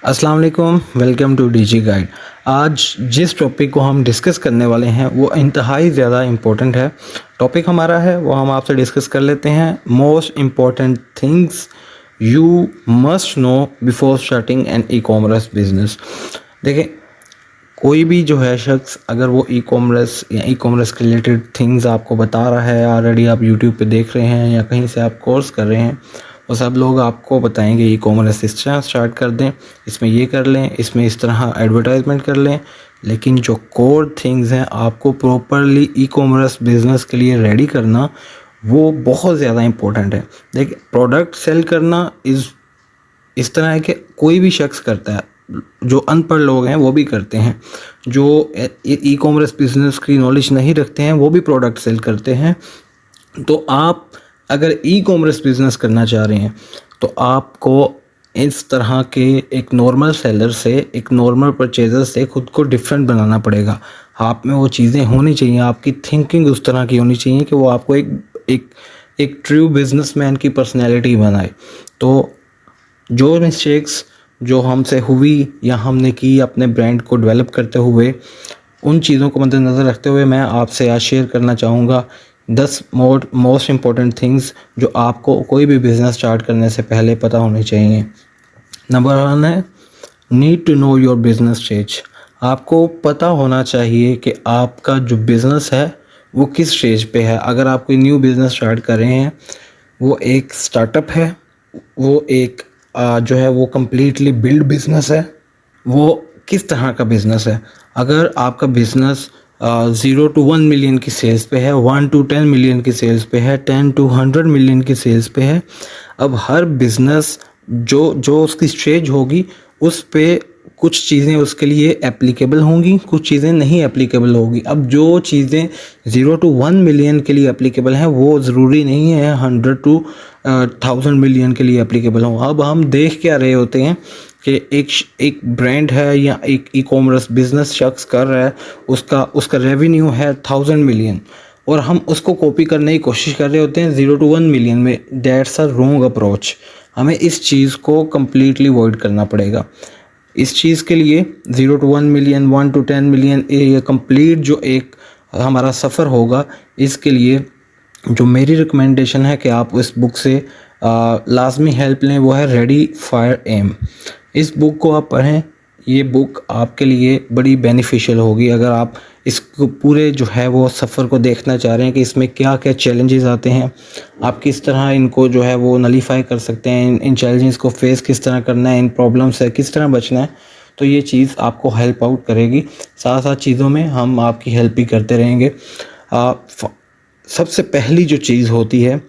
अस्सलाम वालेकुम, welcome two DG guide. आज जिस टॉपिक को हम डिस्कस करने वाले हैं वो इंतहाई ज़्यादा इम्पोर्टेंट है। टॉपिक हमारा है वो हम आपसे डिस्कस कर लेते हैं। Most important things you must know before starting an e commerce business. देखिए, कोई भी जो है शख्स अगर वो ई कॉमर्स या ई कॉमर्स के रिलेटेड थिंग्स आपको बता रहा है, ऑलरेडी आप यूट्यूब पे देख रहे हैं या कहीं से आप कोर्स कर रहे हैं, वो सब लोग आपको बताएंगे ई कॉमर्स इस तरह स्टार्ट कर दें, इसमें ये कर लें, इसमें इस तरह एडवर्टाइजमेंट कर लें। लेकिन जो कोर थिंग्स हैं आपको प्रॉपरली ई कॉमर्स बिजनेस के लिए रेडी करना, वो बहुत ज़्यादा इंपॉर्टेंट है। देखिए, प्रोडक्ट सेल करना इस तरह है कि कोई भी शख्स करता है, जो अनपढ़ लोग हैं वो भी करते हैं, जो ई कॉमर्स बिजनेस की नॉलेज नहीं रखते हैं वो भी प्रोडक्ट सेल करते हैं। तो आप अगर ई कॉमर्स बिजनेस करना चाह रहे हैं तो आपको इस तरह के एक नॉर्मल सेलर से, एक नॉर्मल परचेजर से खुद को डिफरेंट बनाना पड़ेगा। आप में वो चीज़ें होनी चाहिए, आपकी थिंकिंग उस तरह की होनी चाहिए कि वो आपको एक ट्रू बिजनेसमैन की पर्सनैलिटी बनाए। तो जो मिस्टेक्स जो हमसे हुई या हमने की अपने ब्रांड को डेवलप करते हुए, उन चीज़ों को मद्देनज़र रखते हुए मैं आपसे आज शेयर करना चाहूँगा 10 मोस्ट इम्पॉर्टेंट थिंग्स जो आपको कोई भी बिज़नेस स्टार्ट करने से पहले पता होनी चाहिए। नंबर 1 है need to know your business stage. आपको पता होना चाहिए कि आपका जो बिज़नेस है वो किस स्टेज पे है। अगर आप कोई न्यू बिज़नेस स्टार्ट कर रहे हैं, वो एक स्टार्टअप है, वो एक जो है वो कम्प्लीटली बिल्ड बिज़नेस है, वो किस तरह का बिज़नेस है। अगर आपका बिज़नेस 0 to 1 मिलियन की सेल्स पे है, 1 to 10 मिलियन की सेल्स पे है, 10 to 100 मिलियन की सेल्स पे है, अब हर बिज़नेस जो उसकी स्टेज होगी उस पे कुछ चीज़ें उसके लिए एप्लीकेबल होंगी, कुछ चीज़ें नहीं एप्लीकेबल होगी। अब जो चीज़ें 0 to 1 मिलियन के लिए एप्लीकेबल हैं वो ज़रूरी नहीं है 100 to 1000 मिलियन के लिए एप्लीकेबल हो। अब हम देख क्या रहे होते हैं कि एक ब्रांड है या एक ई कॉमर्स बिजनेस शख्स कर रहा है, उसका रेवेन्यू है 1000 मिलियन और हम उसको कॉपी करने की कोशिश कर रहे होते हैं 0 to 1 मिलियन में। That's a wrong approach. हमें इस चीज़ को कम्प्लीटली अवॉइड करना पड़ेगा। इस चीज़ के लिए 0 to 1 मिलियन, 1 to 10 मिलियन, ये कंप्लीट जो एक हमारा सफ़र होगा, इसके लिए जो मेरी रिकमेंडेशन है कि आप इस बुक से लाजमी हेल्प लें, वो है रेडी फॉर एम। इस बुक को आप पढ़ें। ये बुक आपके लिए बड़ी बेनिफिशियल होगी अगर आप इस पूरे जो है वो सफ़र को देखना चाह रहे हैं कि इसमें क्या क्या चैलेंजेस आते हैं, आप किस तरह इनको जो है वो नलीफाई कर सकते हैं, इन चैलेंजेस को फेस किस तरह करना है, इन प्रॉब्लम से किस तरह बचना है। तो ये चीज़ आपको हेल्प आउट करेगी। साथ साथ चीज़ों में हम आपकी हेल्प भी करते रहेंगे। सबसे पहली जो चीज़ होती है,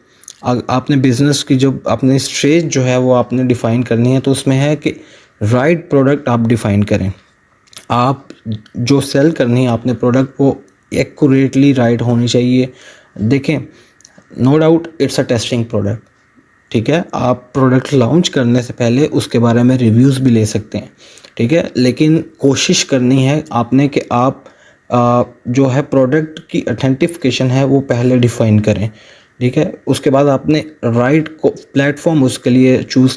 आपने बिज़नेस की जो अपनी स्टेज जो है वो आपने डिफ़ाइन करनी है, तो उसमें है कि राइट प्रोडक्ट आप डिफ़ाइन करें। आप जो सेल करनी है आपने प्रोडक्ट, वो एक्यूरेटली राइट होनी चाहिए। देखें, no doubt it's a testing product, ठीक है। आप प्रोडक्ट लॉन्च करने से पहले उसके बारे में रिव्यूज़ भी ले सकते हैं, ठीक है, लेकिन कोशिश करनी है आपने कि आप जो है प्रोडक्ट की ऑथेंटिफिकेशन है वो पहले डिफ़ाइन करें, ठीक है। उसके बाद आपने राइट को प्लेटफॉर्म उसके लिए चूज़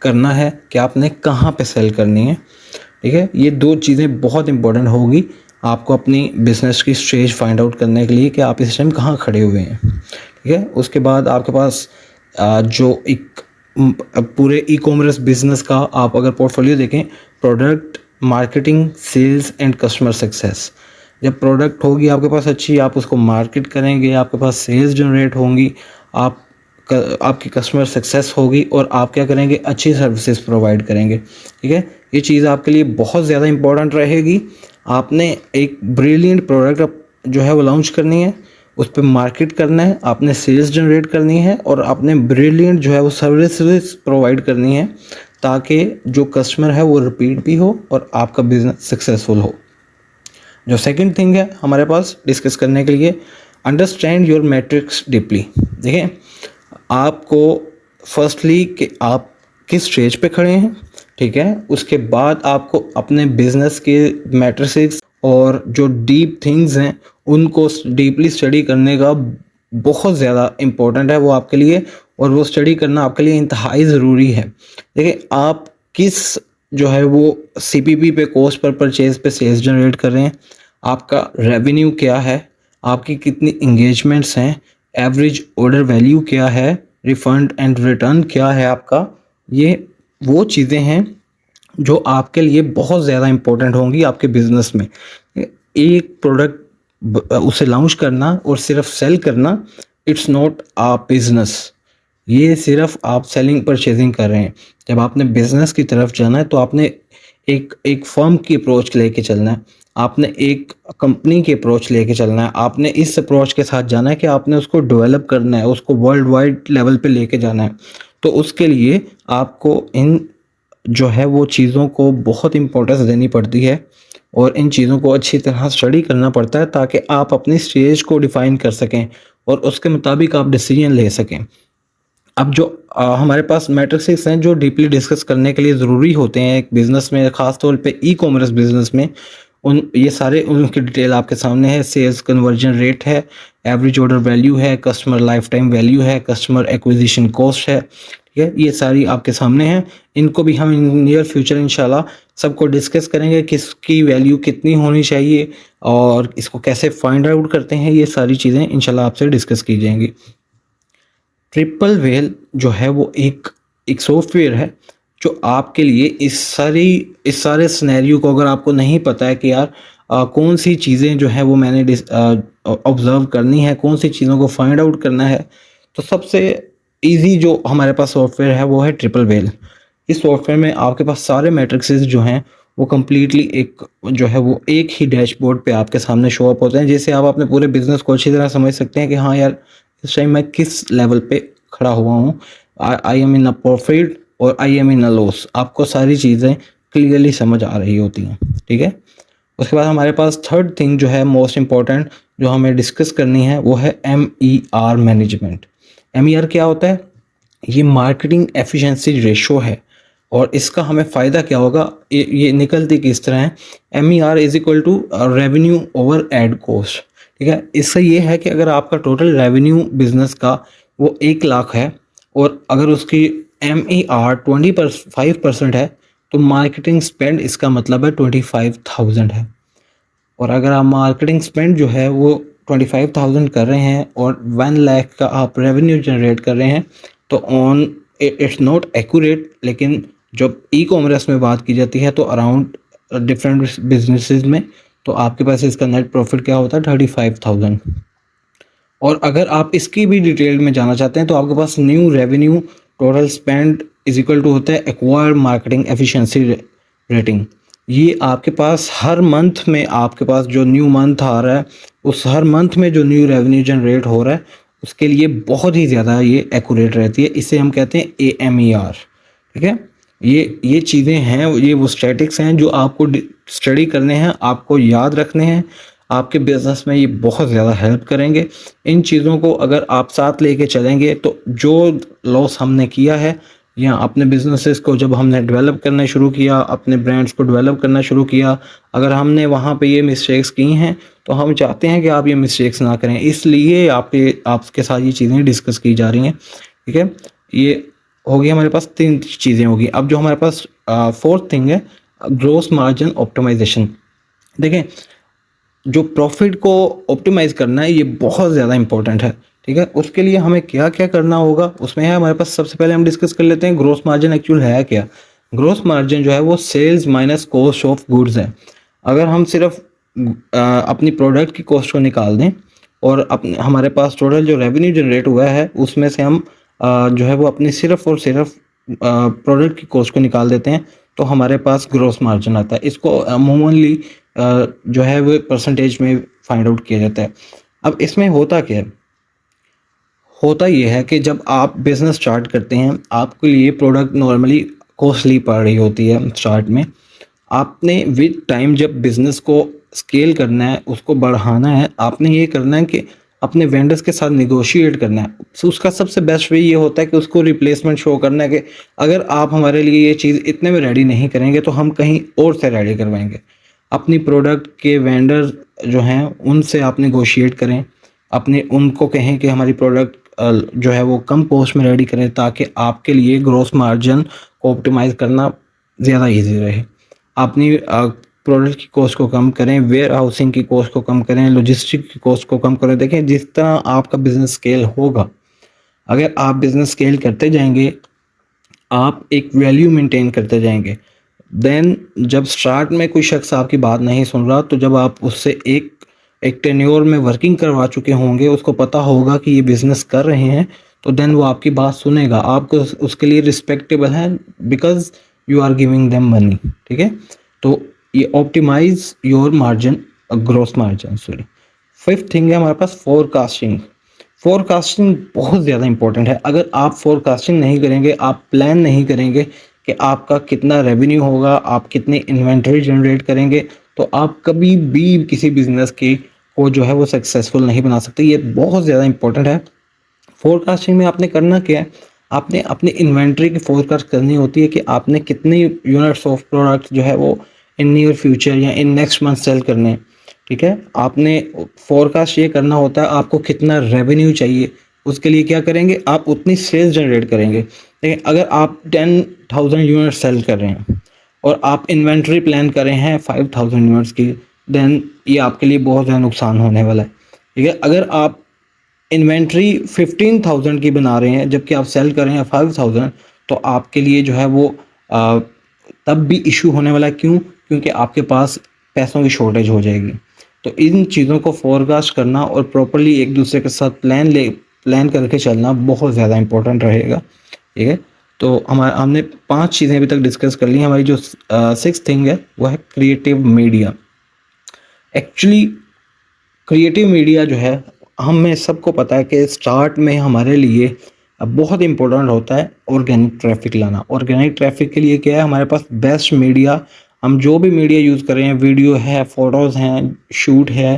करना है कि आपने कहाँ पे सेल करनी है, ठीक है। ये दो चीज़ें बहुत इंपॉर्टेंट होगी आपको अपनी बिज़नेस की स्टेज फाइंड आउट करने के लिए कि आप इस टाइम कहाँ खड़े हुए हैं, ठीक है। उसके बाद आपके पास जो एक पूरे ई कॉमर्स बिजनेस का आप अगर पोर्टफोलियो देखें, product, marketing, sales and customer success. जब प्रोडक्ट होगी आपके पास अच्छी, आप उसको मार्केट करेंगे, आपके पास सेल्स जनरेट होंगी, आपकी कस्टमर सक्सेस होगी और आप क्या करेंगे, अच्छी सर्विसेज प्रोवाइड करेंगे, ठीक है। ये चीज़ आपके लिए बहुत ज़्यादा इंपॉर्टेंट रहेगी। आपने एक ब्रिलियंट प्रोडक्ट जो है वो लॉन्च करनी है, उस पर मार्केट करना है, आपने सेल्स जनरेट करनी है और आपने ब्रिलियंट जो है वो सर्विसेज प्रोवाइड करनी है ताकि जो कस्टमर है वो रिपीट भी हो और आपका बिजनेस सक्सेसफुल हो। जो सेकंड थिंग है हमारे पास डिस्कस करने के लिए, अंडरस्टैंड योर मैट्रिक्स डीपली। देखें, आपको फर्स्टली कि आप किस स्टेज पे खड़े हैं, ठीक है। उसके बाद आपको अपने बिजनेस के मैट्रिक्स और जो डीप थिंग्स हैं उनको डीपली स्टडी करने का बहुत ज़्यादा इम्पोर्टेंट है वो आपके लिए, और वो स्टडी करना आपके लिए इंतहाई ज़रूरी है। देखिए, आप किस जो है वो सीपीपी पे, कॉस्ट पर परचेज पे सेल्स जनरेट कर रहे हैं, आपका रेवेन्यू क्या है, आपकी कितनी इंगेजमेंट्स हैं, एवरेज ऑर्डर वैल्यू क्या है, रिफंड एंड रिटर्न क्या है आपका। ये वो चीज़ें हैं जो आपके लिए बहुत ज़्यादा इम्पोर्टेंट होंगी आपके बिजनेस में। एक प्रोडक्ट उसे लॉन्च करना और सिर्फ सेल करना, इट्स नॉट आ बिजनेस। ये सिर्फ आप सेलिंग परचेजिंग कर रहे हैं। जब आपने बिजनेस की तरफ जाना है तो आपने एक फर्म की अप्रोच लेके चलना है, आपने एक कंपनी की अप्रोच लेके चलना है, आपने इस अप्रोच के साथ जाना है कि आपने उसको डेवलप करना है, उसको वर्ल्ड वाइड लेवल पे लेके जाना है। तो उसके लिए आपको इन जो है वो चीज़ों को बहुत इम्पोर्टेंस देनी पड़ती है और इन चीज़ों को अच्छी तरह स्टडी करना पड़ता है ताकि आप अपनी स्टेज को डिफ़ाइन कर सकें और उसके मुताबिक आप डिसीजन ले सकें। अब जो हमारे पास मैट्रिक्स हैं जो डीपली डिस्कस करने के लिए ज़रूरी होते हैं एक बिज़नेस में, ख़ास तौर पे ई-कॉमर्स बिज़नेस में, उन ये सारे उनकी डिटेल आपके सामने है। सेल्स कन्वर्जन रेट है, एवरेज ऑर्डर वैल्यू है, कस्टमर लाइफ टाइम वैल्यू है, कस्टमर एक्विजिशन कॉस्ट है, ठीक है। ये सारी आपके सामने हैं। इनको भी हम इन नियर फ्यूचर इंशाल्लाह सबको डिस्कस करेंगे, किसकी वैल्यू कितनी होनी चाहिए और इसको कैसे फाइंड आउट करते हैं, ये सारी चीज़ें इंशाल्लाह आपसे डिस्कस की जाएंगी। ट्रिपल व्हेल जो है वो एक सॉफ्टवेयर है जो आपके लिए इस सारे सिनेरियो को, अगर आपको नहीं पता है कि यार कौन सी चीज़ें जो है वो मैंने ऑब्जर्व करनी है, कौन सी चीज़ों को फाइंड आउट करना है, तो सबसे इजी जो हमारे पास सॉफ्टवेयर है वो है ट्रिपल व्हेल। इस सॉफ्टवेयर में आपके पास सारे मैट्रिक्सेस जो हैं वो कम्प्लीटली एक जो है वो एक ही डैशबोर्ड पे आपके सामने शो अप होते हैं, जिससे आप अपने पूरे बिजनेस को अच्छी तरह समझ सकते हैं कि हाँ यार इस टाइम मैं किस लेवल पे खड़ा हुआ हूँ, I am in a profit और I am in a loss. आपको सारी चीज़ें क्लियरली समझ आ रही होती हैं, ठीक है। उसके बाद हमारे पास थर्ड थिंग जो है मोस्ट इम्पॉर्टेंट जो हमें डिस्कस करनी है वो है MER मैनेजमेंट। MER क्या होता है? ये मार्केटिंग एफिशिएंसी रेशो है और इसका हमें फ़ायदा क्या होगा, ये निकलती किस तरह है। MER is equal to revenue over ad cost, ठीक है। इससे ये है कि अगर आपका टोटल रेवेन्यू बिजनेस का वो 1 लाख है और अगर उसकी MER 25% है तो मार्केटिंग स्पेंड इसका मतलब है 25,000 है। और अगर आप मार्केटिंग स्पेंड जो है वो 25,000 कर रहे हैं और 1 लाख का आप रेवेन्यू जनरेट कर रहे हैं तो ऑन इट्स नॉट एक्यूरेट, लेकिन जब ई-कॉमर्स में बात की जाती है तो अराउंड डिफरेंट बिजनेसेस में तो आपके पास इसका नेट प्रॉफिट क्या होता है 35,000। और अगर आप इसकी भी डिटेल में जाना चाहते हैं तो आपके पास new revenue total spend is equal to होता है एक्वायर्ड मार्केटिंग एफिशिएंसी रेटिंग। ये आपके पास हर मंथ में आपके पास जो न्यू मंथ आ रहा है उस हर मंथ में जो न्यू रेवेन्यू जनरेट हो रहा है उसके लिए बहुत ही ज़्यादा ये एक्यूरेट रहती है। इसे हम कहते हैं AMER, ठीक है। ये चीज़ें हैं, ये वो स्टैटिक्स हैं जो आपको स्टडी करने हैं, आपको याद रखने हैं, आपके बिजनेस में ये बहुत ज़्यादा हेल्प करेंगे। इन चीज़ों को अगर आप साथ लेके चलेंगे तो जो लॉस हमने किया है या अपने बिजनेसेस को जब हमने डेवलप करना शुरू किया, अपने ब्रांड्स को डेवलप करना शुरू किया, अगर हमने वहाँ पे ये मिस्टेक्स की हैं तो हम चाहते हैं कि आप ये मिस्टेक्स ना करें, इसलिए आपके साथ ये चीज़ें डिस्कस की जा रही हैं, ठीक है। ये होगी हमारे पास 3 चीज़ें होगी। अब जो हमारे पास फोर्थ थिंग है ग्रोस मार्जिन ऑप्टिमाइजेशन। देखें, जो प्रॉफिट को ऑप्टिमाइज़ करना है ये बहुत ज़्यादा इंपॉर्टेंट है, ठीक है। उसके लिए हमें क्या क्या करना होगा उसमें है हमारे पास, सबसे पहले हम डिस्कस कर लेते हैं ग्रोस मार्जिन एक्चुअल है क्या। ग्रोस मार्जिन जो है वो sales minus cost of goods है। अगर हम सिर्फ अपनी प्रोडक्ट की कॉस्ट को निकाल दें और अपने हमारे पास टोटल जो रेवेन्यू जनरेट हुआ है उसमें से हम जो है वो अपनी सिर्फ और सिर्फ प्रोडक्ट की कॉस्ट को निकाल देते हैं तो हमारे पास ग्रोस मार्जिन आता है। इसको अमूमनली जो है वो परसेंटेज में फाइंड आउट किया जाता है। अब इसमें होता क्या है, होता ये है कि जब आप बिज़नेस स्टार्ट करते हैं आपके लिए प्रोडक्ट नॉर्मली कॉस्टली पड़ रही होती है स्टार्ट में। आपने विद टाइम जब बिज़नेस को स्केल करना है, उसको बढ़ाना है, आपने ये करना है कि अपने वेंडर्स के साथ नेगोशिएट करना है। सो उसका सबसे बेस्ट वे ये होता है कि उसको रिप्लेसमेंट शो करना है कि अगर आप हमारे लिए ये चीज़ इतने में रेडी नहीं करेंगे तो हम कहीं और से रेडी करवाएंगे। अपनी प्रोडक्ट के वेंडर जो हैं उनसे आप नेगोशिएट करें, अपने उनको कहें कि हमारी प्रोडक्ट जो है वो कम कॉस्ट में रेडी करें ताकि आपके लिए ग्रॉस मार्जिन को ऑप्टिमाइज़ करना ज़्यादा ईजी रहे। अपनी प्रोडक्ट की कॉस्ट को कम करें, वेयर हाउसिंग की कॉस्ट को कम करें, लॉजिस्टिक की कॉस्ट को कम करें। देखें जिस तरह आपका बिजनेस स्केल होगा, अगर आप बिजनेस स्केल करते जाएंगे, आप एक वैल्यू मेंटेन करते जाएंगे, देन जब स्टार्ट में कोई शख्स आपकी बात नहीं सुन रहा, तो जब आप उससे एक टेन्योर में वर्किंग करवा चुके होंगे, उसको पता होगा कि ये बिजनेस कर रहे हैं, तो देन वो आपकी बात सुनेगा, आपको उसके लिए रिस्पेक्टेबल है, because you are giving them money. ठीक है, तो ये optimize your margin, gross margin sorry. Fifth thing है हमारे पास फोरकास्टिंग। फोरकास्टिंग बहुत ज़्यादा इंपॉर्टेंट है। अगर आप फोरकास्टिंग नहीं करेंगे, आप प्लान नहीं करेंगे कि आपका कितना रेवेन्यू होगा, आप कितनी इन्वेंटरी जनरेट करेंगे, तो आप कभी भी किसी बिजनेस की को जो है वो सक्सेसफुल नहीं बना सकते। ये बहुत ज़्यादा इंपॉर्टेंट है। फोरकास्टिंग में आपने करना क्या है, आपने अपनी इन्वेंट्री की फोरकास्ट करनी होती है कि आपने कितने यूनिट्स ऑफ प्रोडक्ट जो है वो इन नियर फ्यूचर या इन नेक्स्ट मंथ सेल करने हैं। ठीक है, आपने फोरकास्ट ये करना होता है आपको कितना रेवेन्यू चाहिए, उसके लिए क्या करेंगे, आप उतनी सेल्स जनरेट करेंगे। देखिए अगर आप 10,000 यूनिट सेल कर रहे हैं और आप इन्वेंट्री प्लान कर रहे हैं 5,000 यूनिट्स की, देन ये आपके लिए बहुत ज़्यादा नुकसान होने वाला है। ठीक है, अगर आप इन्वेंट्री 15,000 की बना रहे हैं जबकि आप सेल कर रहे हैं 5,000, तो आपके लिए जो है वो तब भी इशू होने वाला है। क्यों? क्योंकि आपके पास पैसों की शॉर्टेज हो जाएगी। तो इन चीज़ों को फोरकास्ट करना और प्रॉपर्ली एक दूसरे के साथ प्लान करके चलना बहुत ज़्यादा इंपॉर्टेंट रहेगा। ठीक है, तो हमने 5 चीज़ें अभी तक डिस्कस कर ली। हमारी जो 6th थिंग है वो है creative media. Actually creative media जो है, हमें सबको पता है कि स्टार्ट में हमारे लिए बहुत इंपॉर्टेंट होता है ऑर्गेनिक ट्रैफिक लाना। ऑर्गेनिक ट्रैफिक के लिए क्या है, हमारे पास बेस्ट मीडिया, हम जो भी मीडिया यूज़ कर रहे हैं, वीडियो है, फोटोज़ हैं, शूट है,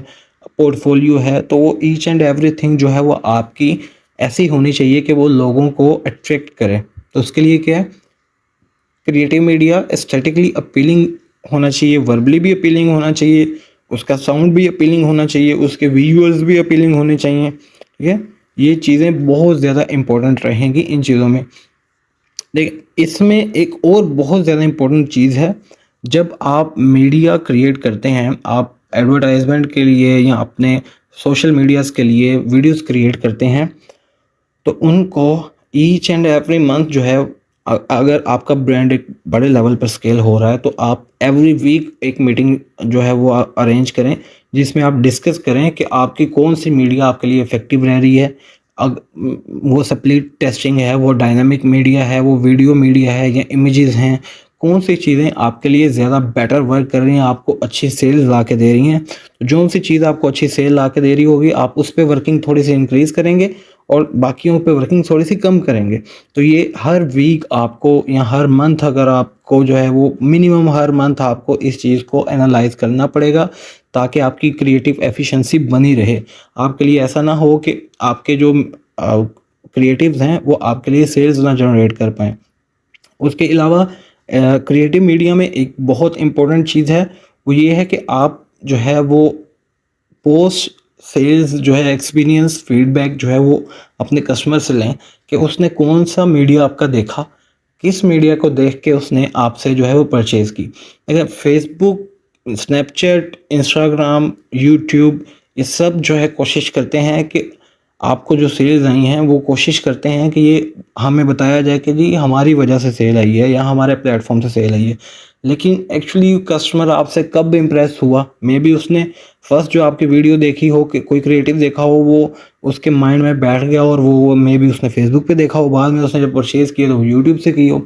पोर्टफोलियो है, तो वो ईच एंड एवरीथिंग जो है वो आपकी ऐसी होनी चाहिए कि वो लोगों को अट्रैक्ट करे। तो उसके लिए क्या है, क्रिएटिव मीडिया एस्थेटिकली अपीलिंग होना चाहिए, वर्बली भी अपीलिंग होना चाहिए, उसका साउंड भी अपीलिंग होना चाहिए, उसके विजुअल्स भी अपीलिंग होने चाहिए। ठीक है, ये चीज़ें बहुत ज़्यादा इंपॉर्टेंट रहेंगी इन चीज़ों में। देख इसमें एक और बहुत ज़्यादा इंपॉर्टेंट चीज़ है, जब आप मीडिया क्रिएट करते हैं, आप एडवर्टाइजमेंट के लिए या अपने सोशल मीडियाज़ के लिए वीडियोस क्रिएट करते हैं, तो उनको ईच एंड एवरी मंथ जो है, अगर आपका ब्रांड एक बड़े लेवल पर स्केल हो रहा है, तो आप एवरी वीक एक मीटिंग जो है वो अरेंज करें, जिसमें आप डिस्कस करें कि आपकी कौन सी मीडिया आपके लिए इफ़ेक्टिव रह रही है। अग वो स्प्लिट टेस्टिंग है, वो डायनामिक मीडिया है, वो वीडियो मीडिया है या इमेजेस हैं, कौन सी चीज़ें आपके लिए ज़्यादा बेटर वर्क कर रही हैं, आपको अच्छी सेल्स ला के दे रही हैं। तो जो सी चीज़ आपको अच्छी सेल ला के दे रही होगी, आप उस पर वर्किंग थोड़ी सी इंक्रीज़ करेंगे और बाकियों पे वर्किंग थोड़ी सी कम करेंगे। तो ये हर वीक आपको या हर मंथ, अगर आपको जो है वो मिनिमम हर मंथ आपको इस चीज़ को एनालाइज करना पड़ेगा, ताकि आपकी क्रिएटिव एफिशिएंसी बनी रहे। आपके लिए ऐसा ना हो कि आपके जो क्रिएटिव्स हैं वो आपके लिए सेल्स ना जनरेट कर पाएँ। उसके अलावा क्रिएटिव मीडिया में एक बहुत इम्पोर्टेंट चीज़ है, वो ये है कि आप जो है वो पोस्ट सेल्स जो है एक्सपीरियंस फीडबैक जो है वो अपने कस्टमर से लें कि उसने कौन सा मीडिया आपका देखा, किस मीडिया को देख के उसने आपसे जो है वो परचेज़ की। अगर फेसबुक, स्नैपचैट, इंस्टाग्राम, यूट्यूब, ये सब जो है कोशिश करते हैं कि आपको जो सेल्स आई हैं वो कोशिश करते हैं कि ये हमें बताया जाए कि जी हमारी वजह से सेल आई है या हमारे प्लेटफॉर्म से सेल आई है। लेकिन एक्चुअली कस्टमर आपसे कब इम्प्रेस हुआ, मे बी उसने फर्स्ट जो आपकी वीडियो देखी हो, कि कोई क्रिएटिव देखा हो, वो उसके माइंड में बैठ गया और वो मे बी उसने फेसबुक पे देखा हो, बाद में उसने जब परचेज़ किया तो यूट्यूब से की हो।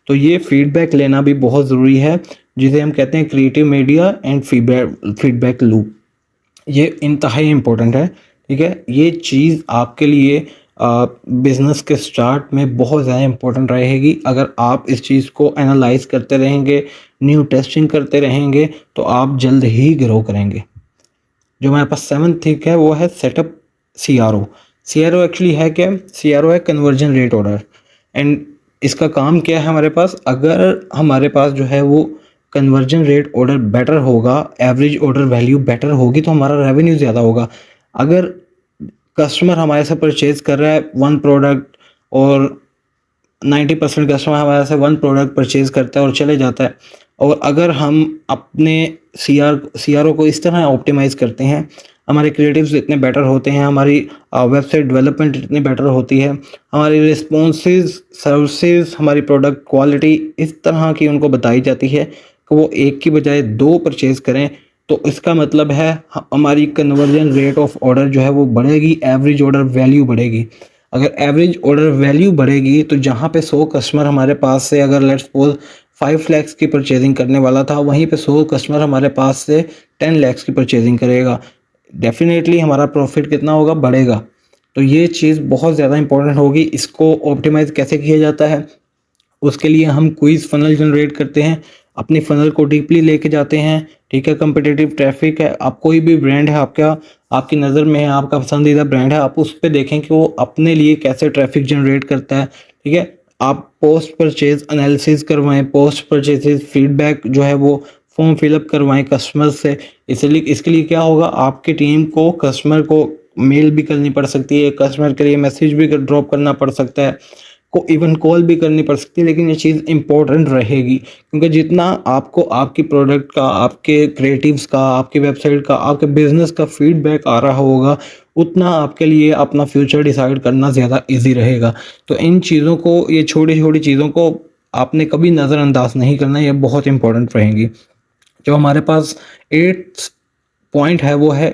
तो ये फीडबैक लेना भी बहुत ज़रूरी है, जिसे हम कहते हैं creative media and feedback loop. ये इंतहाई इम्पोर्टेंट है। ठीक है, ये चीज़ आपके लिए बिज़नेस के स्टार्ट में बहुत ज़्यादा इम्पोर्टेंट रहेगी। अगर आप इस चीज़ को एनालाइज करते रहेंगे, न्यू टेस्टिंग करते रहेंगे, तो आप जल्द ही ग्रो करेंगे। जो हमारे पास 7th थिंग है वो है सेटअप CRO। CRO एक्चुअली है क्या? CRO है कन्वर्जन रेट ऑर्डर। एंड इसका काम क्या है हमारे पास, अगर हमारे पास जो है वो कन्वर्जन रेट ऑर्डर बेटर होगा, एवरेज ऑर्डर वैल्यू बेटर होगी, तो हमारा रेवेन्यू ज़्यादा होगा। अगर कस्टमर हमारे से परचेज कर रहा है 1 प्रोडक्ट और 90% कस्टमर हमारे से वन प्रोडक्ट परचेज करता है और चले जाता है। और अगर हम अपने CRO को इस तरह ऑप्टिमाइज़ करते हैं, हमारे क्रिएटिव्स इतने बेटर होते हैं, हमारी वेबसाइट डेवलपमेंट इतनी बेटर होती है, हमारी रिस्पॉन्सेज, सर्विसेज, हमारी प्रोडक्ट क्वालिटी इस तरह की उनको बताई जाती है कि वो एक की बजाय 2 परचेज़ करें, तो इसका मतलब है हमारी कन्वर्जन रेट ऑफ ऑर्डर जो है वो बढ़ेगी, एवरेज ऑर्डर वैल्यू बढ़ेगी। अगर एवरेज ऑर्डर वैल्यू बढ़ेगी तो जहाँ पे 100 कस्टमर हमारे पास से अगर लेट्स सपोज 5 लाख की परचेजिंग करने वाला था, वहीं पे 100 कस्टमर हमारे पास से 10 लाख की परचेजिंग करेगा, डेफिनेटली हमारा प्रॉफिट कितना होगा, बढ़ेगा। तो ये चीज़ बहुत ज़्यादा इंपॉर्टेंट होगी। इसको ऑप्टिमाइज़ कैसे किया जाता है, उसके लिए हम क्विज़ फनल जनरेट करते हैं, अपनी फनल को डीपली लेके जाते हैं, ठीक है। कम्पिटिटिव ट्रैफिक है, आप कोई भी ब्रांड है आपका, आपकी नज़र में है, आपका पसंदीदा ब्रांड है, आप उस पे देखें कि वो अपने लिए कैसे ट्रैफिक जनरेट करता है, ठीक है। आप पोस्ट परचेज एनालिसिस करवाएं, पोस्ट परचेज फीडबैक जो है वो फॉर्म फिलअप करवाएं कस्टमर से। इसलिए इसके लिए क्या होगा, आपकी टीम को कस्टमर को मेल भी करनी पड़ सकती है, कस्टमर के लिए मैसेज भी ड्रॉप करना पड़ सकता है, को इवन कॉल भी करनी पड़ सकती है, लेकिन ये चीज़ इंपॉर्टेंट रहेगी क्योंकि जितना आपको आपकी प्रोडक्ट का, आपके क्रिएटिव्स का, आपकी वेबसाइट का, आपके बिजनेस का फीडबैक आ रहा होगा, उतना आपके लिए अपना फ्यूचर डिसाइड करना ज़्यादा इजी रहेगा। तो इन चीज़ों को, ये छोटी छोटी चीज़ों को आपने कभी नज़रअंदाज नहीं करना, ये बहुत इंपॉर्टेंट रहेंगी। जो हमारे पास 8 पॉइंट है वो है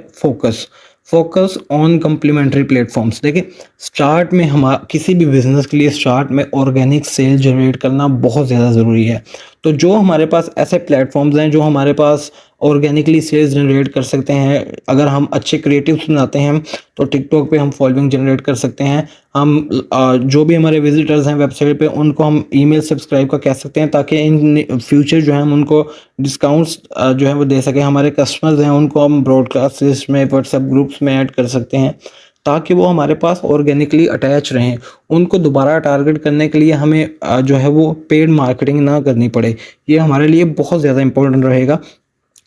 फोकस ऑन कम्प्लीमेंट्री प्लेटफॉर्म्स। देखिए, स्टार्ट में हम किसी भी बिजनेस के लिए स्टार्ट में ऑर्गेनिक सेल जनरेट करना बहुत ज़्यादा ज़रूरी है। तो जो हमारे पास ऐसे प्लेटफॉर्म्स हैं जो हमारे पास ऑर्गेनिकली सेल्स जनरेट कर सकते हैं, अगर हम अच्छे क्रिएटिव्स बनाते हैं तो टिकटॉक पे हम फॉलोइंग जनरेट कर सकते हैं। हम जो भी हमारे विजिटर्स हैं वेबसाइट पे, उनको हम ईमेल सब्सक्राइब का कह सकते हैं ताकि इन फ्यूचर जो है हम उनको डिस्काउंट्स जो है वो दे सकें। हमारे कस्टमर्स हैं उनको हम ब्रॉडकास्ट लिस्ट में, व्हाट्सएप ग्रुप्स में ऐड कर सकते हैं ताकि वो हमारे पास ऑर्गेनिकली अटैच रहें। उनको दोबारा टारगेट करने के लिए हमें जो है वो पेड मार्केटिंग ना करनी पड़े। ये हमारे लिए बहुत ज़्यादा इंपॉर्टेंट रहेगा।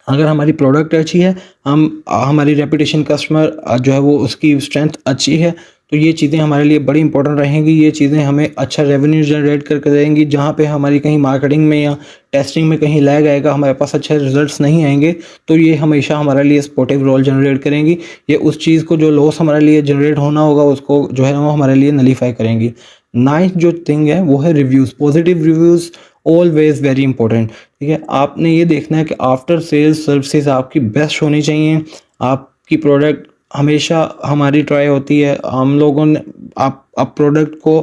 अगर हमारी प्रोडक्ट अच्छी है, हमारी रेपुटेशन कस्टमर जो है वो उसकी स्ट्रेंथ अच्छी है, तो ये चीज़ें हमारे लिए बड़ी इंपॉर्टेंट रहेंगी। ये चीज़ें हमें अच्छा रेवेन्यू जनरेट करके देंगी। जहाँ पे हमारी कहीं मार्केटिंग में या टेस्टिंग में कहीं लैग आएगा, हमारे पास अच्छे रिजल्ट्स नहीं आएंगे, तो ये हमेशा हमारे लिए सपोर्टिव रोल जनरेट करेंगी। ये उस चीज़ को, जो लॉस हमारे लिए जनरेट होना होगा, उसको जो है वो हमारे लिए नलीफाई करेंगी। 9th जो थिंग है वो है reviews. Positive reviews always very important, ठीक है। आपने ये देखना है कि आफ्टर सेल्स सर्विसेज आपकी बेस्ट होनी चाहिए। आपकी प्रोडक्ट हमेशा, हमारी ट्राई होती है, हम लोगों ने आप प्रोडक्ट को,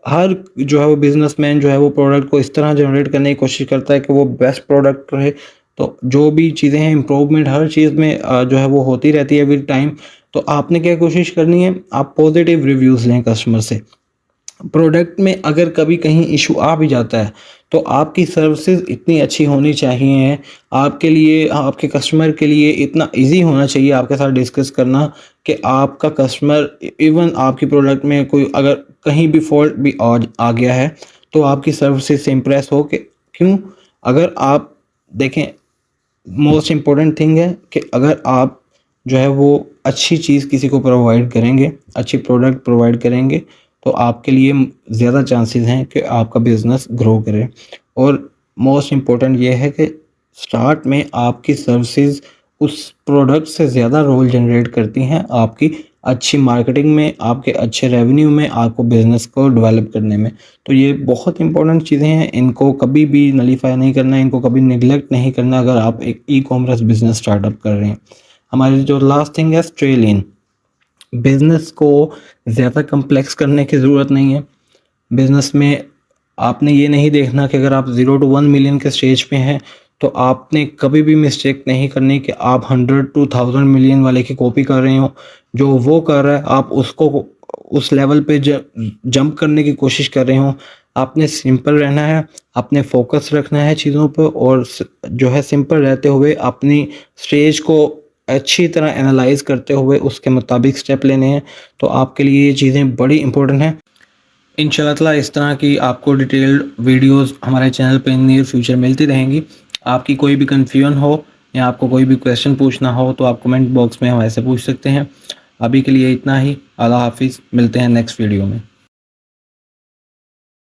हर जो है वो बिजनेसमैन जो है वो प्रोडक्ट को इस तरह जनरेट करने की कोशिश करता है कि वो बेस्ट प्रोडक्ट रहे। तो जो भी चीज़ें हैं, इम्प्रूवमेंट हर चीज़ में जो है वो होती रहती है विद टाइम। तो आपने क्या कोशिश करनी है, आप पॉजिटिव रिव्यूज़ लें कस्टमर से। प्रोडक्ट में अगर कभी कहीं इशू आ भी जाता है तो आपकी सर्विसेज इतनी अच्छी होनी चाहिए, आपके लिए, आपके कस्टमर के लिए इतना इजी होना चाहिए आपके साथ डिस्कस करना कि आपका कस्टमर, इवन आपकी प्रोडक्ट में कोई अगर कहीं भी फॉल्ट भी आ गया है तो आपकी सर्विसेज से इम्प्रेस हो के, क्यों, अगर आप देखें, मोस्ट इम्पोर्टेंट थिंग है कि अगर आप जो है वो अच्छी चीज़ किसी को प्रोवाइड करेंगे, अच्छी प्रोडक्ट प्रोवाइड करेंगे, तो आपके लिए ज़्यादा चांसेस हैं कि आपका बिज़नेस ग्रो करे। और मोस्ट इम्पोर्टेंट ये है कि स्टार्ट में आपकी सर्विसेज उस प्रोडक्ट से ज़्यादा रोल जनरेट करती हैं आपकी अच्छी मार्केटिंग में, आपके अच्छे रेवेन्यू में, आपको बिज़नेस को डेवलप करने में। तो ये बहुत इंपॉर्टेंट चीज़ें हैं, इनको कभी भी नलीफाई नहीं करना है, इनको कभी निगलेक्ट नहीं करना अगर आप एक ई-कॉमर्स बिज़नेस स्टार्टअप कर रहे हैं। हमारी जो लास्ट थिंग है, स्टे लीन। बिज़नेस को ज़्यादा कम्प्लेक्स करने की ज़रूरत नहीं है। बिज़नेस में आपने ये नहीं देखना कि अगर आप 0 to 1 मिलियन के स्टेज पे हैं तो आपने कभी भी मिस्टेक नहीं करनी कि आप 100 to 1000 मिलियन वाले की कॉपी कर रहे हो। जो वो कर रहा है आप उसको उस लेवल पे जंप करने की कोशिश कर रहे हो। आपने सिंपल रहना है, आपने फोकस रखना है चीज़ों पर, और जो है सिंपल रहते हुए अपनी स्टेज को अच्छी तरह एनालाइज करते हुए उसके मुताबिक स्टेप लेने हैं। तो आपके लिए ये चीज़ें बड़ी इंपॉर्टेंट हैं। इंशाल्लाह ताला इस तरह की आपको डिटेल्ड वीडियोस हमारे चैनल पे नियर फ्यूचर मिलती रहेंगी। आपकी कोई भी कन्फ्यूजन हो या आपको कोई भी क्वेश्चन पूछना हो तो आप कमेंट बॉक्स में हमारे से पूछ सकते हैं। अभी के लिए इतना ही। अल्लाह हाफिज़, मिलते हैं नेक्स्ट वीडियो में।